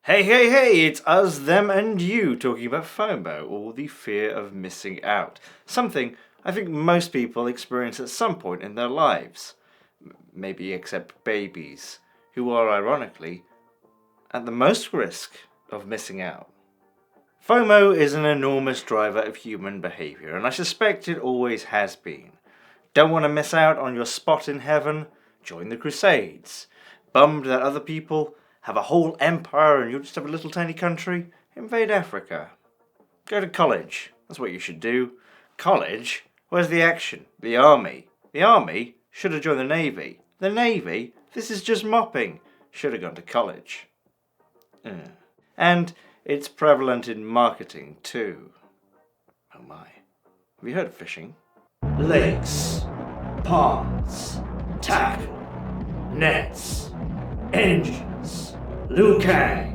Hey, hey, hey, it's us, them, and you talking about FOMO, or the fear of missing out. Something I think most people experience at some point in their lives. Maybe except babies, who are ironically at the most risk of missing out. FOMO is an enormous driver of human behaviour, and I suspect it always has been. Don't want to miss out on your spot in heaven? Join the Crusades. Bummed that other people have a whole empire and you just have a little tiny country? Invade Africa. Go to college. That's what you should do. College? Where's the action? The army. The army? Should have joined the navy. The navy? This is just mopping. Should have gone to college. And it's prevalent in marketing too. Oh my. Have you heard of fishing? Lakes, ponds, tackle, nets, engines, Liu Kang.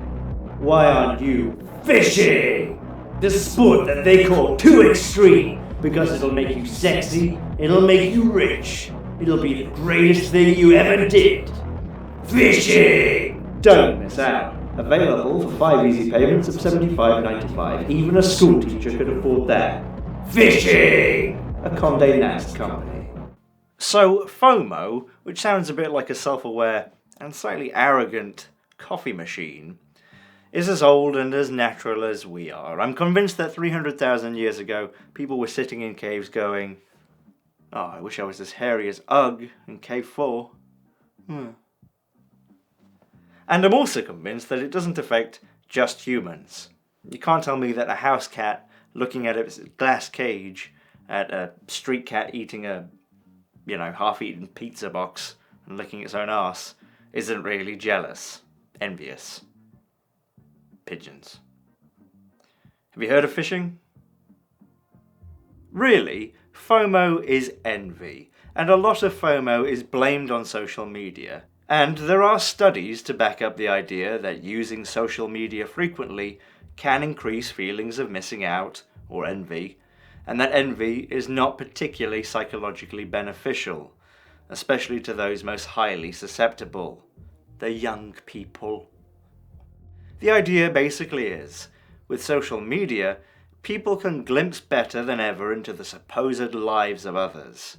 Why aren't you fishing? The sport that they call too extreme because it'll make you sexy, it'll make you rich, it'll be the greatest thing you ever did. Fishing! Don't miss out. Available for 5 easy payments of $75.95. Even a school teacher could afford that. Fishing! A Condé Nast company. So FOMO, which sounds a bit like a self-aware and slightly arrogant coffee machine, is as old and as natural as we are. I'm convinced that 300,000 years ago, people were sitting in caves going, "Oh, I wish I was as hairy as Ugg in Cave 4. And I'm also convinced that it doesn't affect just humans. You can't tell me that a house cat looking at its glass cage at a street cat eating a, half-eaten pizza box and licking its own arse isn't really jealous, envious. Pigeons. Have you heard of fishing? Really, FOMO is envy, and a lot of FOMO is blamed on social media. And there are studies to back up the idea that using social media frequently can increase feelings of missing out, or envy, and that envy is not particularly psychologically beneficial, especially to those most highly susceptible, the young people. The idea basically is, with social media, people can glimpse better than ever into the supposed lives of others.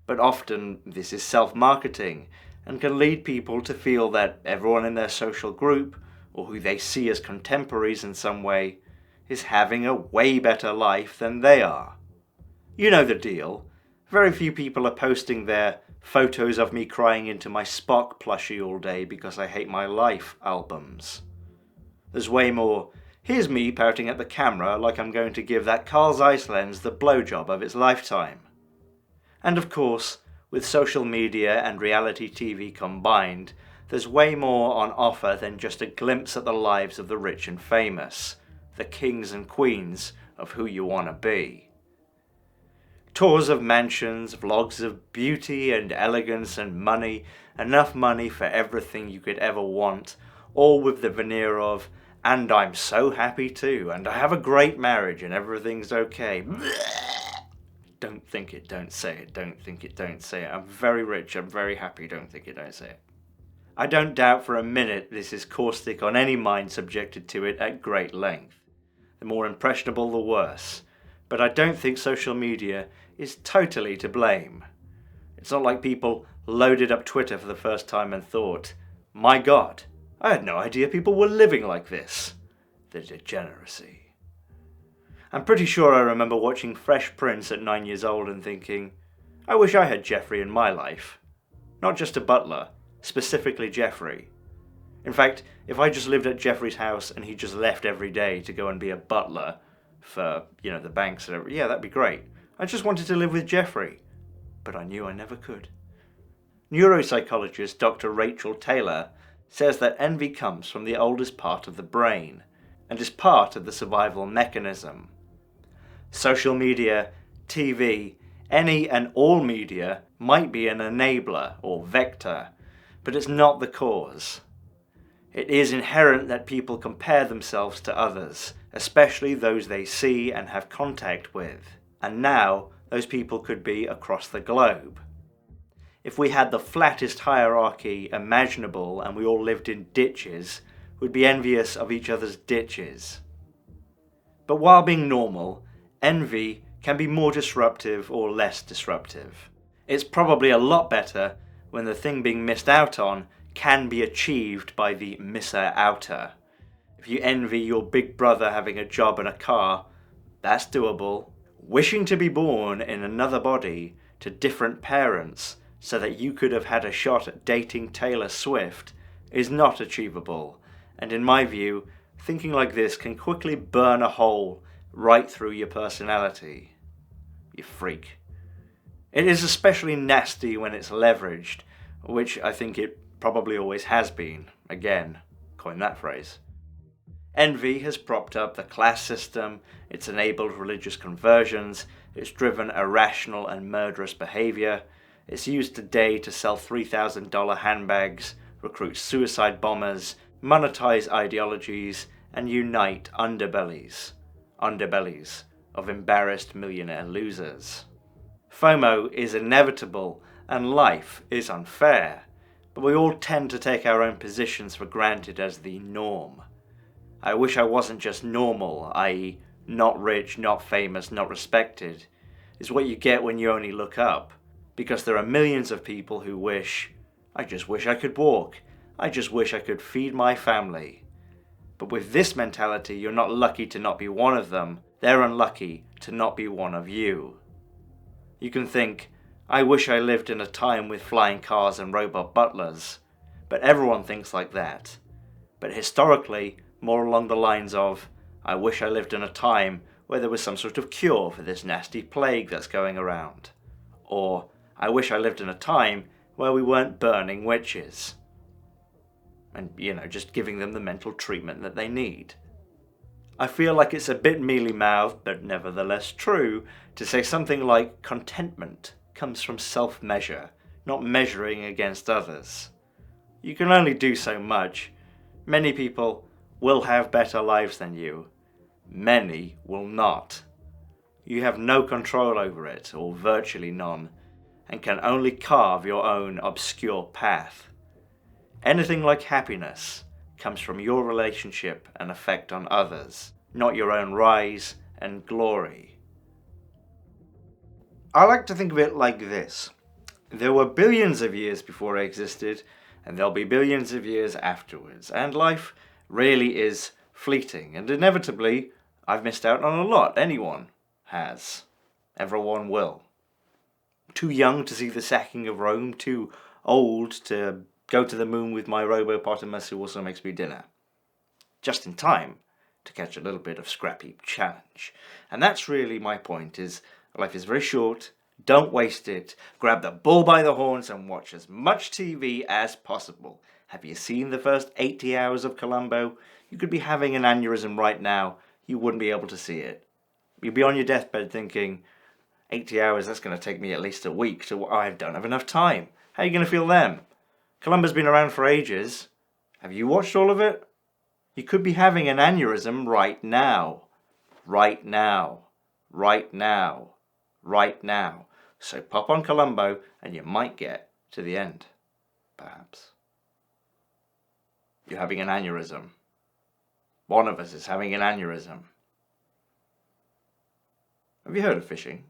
But often this is self-marketing, and can lead people to feel that everyone in their social group, or who they see as contemporaries in some way, is having a way better life than they are. You know the deal. Very few people are posting their photos of me crying into my Spock plushie all day because I hate my life albums. There's way more, here's me pouting at the camera like I'm going to give that Carl Zeiss lens the blowjob of its lifetime. And of course, with social media and reality TV combined, there's way more on offer than just a glimpse at the lives of the rich and famous, the kings and queens of who you want to be. Tours of mansions, vlogs of beauty and elegance and money, enough money for everything you could ever want, all with the veneer of, and I'm so happy too, and I have a great marriage and everything's okay. Don't think it, don't say it, don't think it, don't say it. I'm very rich, I'm very happy, don't think it, don't say it. I don't doubt for a minute this is caustic on any mind subjected to it at great length. The more impressionable, the worse. But I don't think social media is totally to blame. It's not like people loaded up Twitter for the first time and thought, my God, I had no idea people were living like this. The degeneracy. I'm pretty sure I remember watching Fresh Prince at 9 years old and thinking, I wish I had Jeffrey in my life. Not just a butler, specifically Jeffrey. In fact, if I just lived at Jeffrey's house and he just left every day to go and be a butler for, the banks and everything, yeah, that'd be great. I just wanted to live with Jeffrey, but I knew I never could. Neuropsychologist Dr. Rachel Taylor says that envy comes from the oldest part of the brain and is part of the survival mechanism. Social media, TV, any and all media might be an enabler or vector, but it's not the cause. It is inherent that people compare themselves to others, especially those they see and have contact with. And now, those people could be across the globe. If we had the flattest hierarchy imaginable and we all lived in ditches, would be envious of each other's ditches. But while being normal, envy can be more disruptive or less disruptive. It's probably a lot better when the thing being missed out on can be achieved by the misser-outer. If you envy your big brother having a job and a car, that's doable. Wishing to be born in another body to different parents so that you could have had a shot at dating Taylor Swift is not achievable, and in my view, thinking like this can quickly burn a hole right through your personality. You freak. It is especially nasty when it's leveraged, which I think it probably always has been. Again, coin that phrase. Envy has propped up the class system, it's enabled religious conversions, it's driven irrational and murderous behavior, it's used today to sell $3,000 handbags, recruit suicide bombers, monetize ideologies, and unite underbellies of embarrassed millionaire losers. FOMO is inevitable and life is unfair, but we all tend to take our own positions for granted as the norm. I wish I wasn't just normal, i.e. not rich, not famous, not respected, is what you get when you only look up, because there are millions of people who wish, I just wish I could walk, I just wish I could feed my family. But with this mentality, you're not lucky to not be one of them, they're unlucky to not be one of you. You can think, I wish I lived in a time with flying cars and robot butlers, but everyone thinks like that. But historically, more along the lines of, I wish I lived in a time where there was some sort of cure for this nasty plague that's going around. Or, I wish I lived in a time where we weren't burning witches. And, just giving them the mental treatment that they need. I feel like it's a bit mealy-mouthed, but nevertheless true, to say something like contentment comes from self-measure, not measuring against others. You can only do so much. Many people will have better lives than you. Many will not. You have no control over it, or virtually none, and can only carve your own obscure path. Anything like happiness comes from your relationship and effect on others, not your own rise and glory. I like to think of it like this. There were billions of years before I existed, and there'll be billions of years afterwards, and life really is fleeting, and inevitably I've missed out on a lot. Anyone has. Everyone will. Too young to see the sacking of Rome, too old to go to the moon with my robopotamus who also makes me dinner. Just in time to catch a little bit of scrap heap challenge. And that's really my point, is life is very short, don't waste it, grab the bull by the horns and watch as much TV as possible. Have you seen the first 80 hours of Columbo? You could be having an aneurysm right now, you wouldn't be able to see it. You'd be on your deathbed thinking, 80 hours, that's going to take me at least a week, so I don't have enough time. How are you going to feel then? Columbo's been around for ages. Have you watched all of it? You could be having an aneurysm right now. Right now. Right now. Right now. So pop on Columbo and you might get to the end. Perhaps. You're having an aneurysm. One of us is having an aneurysm. Have you heard of fishing?